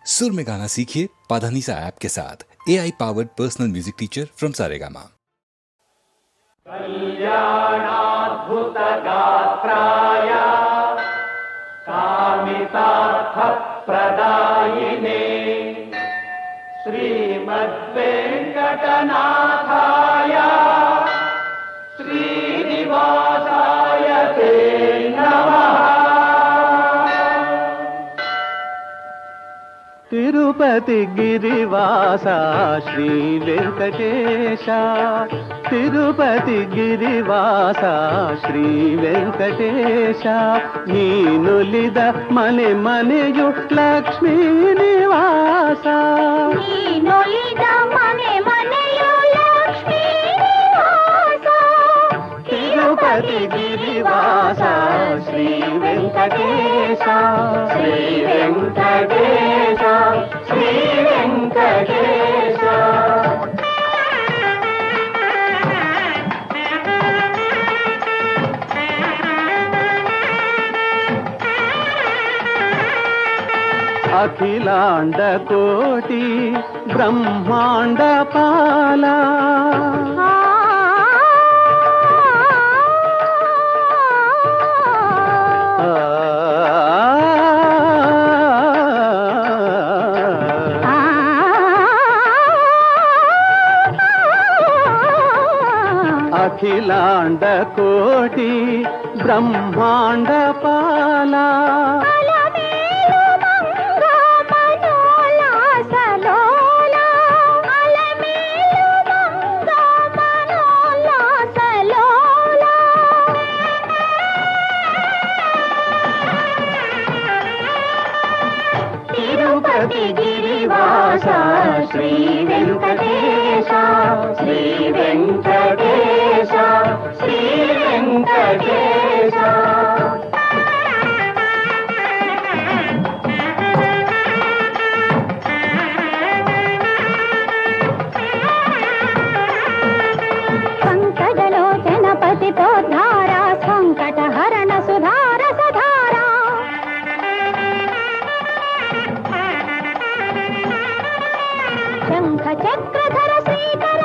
सुर में गाना सीखिए पाधानीसा ऐप के साथ। AI powered personal music teacher from Saregama. कल्याणाद्भुत गात्राय कामितार्थ प्रदायिने श्रीमद्वेंकटनाथाय श्रीनिवासाय ते नमः। తిరుపతి గిరివాస శ్రీ వెంకటేశ, తిరుపతి గిరివాస శ్రీ వెంకటేశ, ನೀನುಲಿದ ಮನೆ ಮನೆಯು ಲಕ್ಷ್ಮೀ ನಿವಾಸ, ನೀನುಲಿದ ಮನೆ ಮನೆಯು ಲಕ್ಷ್ಮೀ ನಿವಾಸ, తిరుపతి గిరివాಸ శ్రీ వెంకటేశ, శ్రీ వెంకటేశ, శ్రీ వెంకటేశ. అఖిలాండ కోటి బ్రహ్మాండ పాల, అఖిలాండ కోటి బ్రహ్మాండ పాల, తిరుపతి గిరివాస శ్రీ వెంకటేశ, శ్రీ వెంకటేశ, శ్రీ వెంకటేశ. సంకటలోచన పతితోద్ధార, సంకటహరణ సుధార సధార, శంఖ చక్రధర శ్రీకర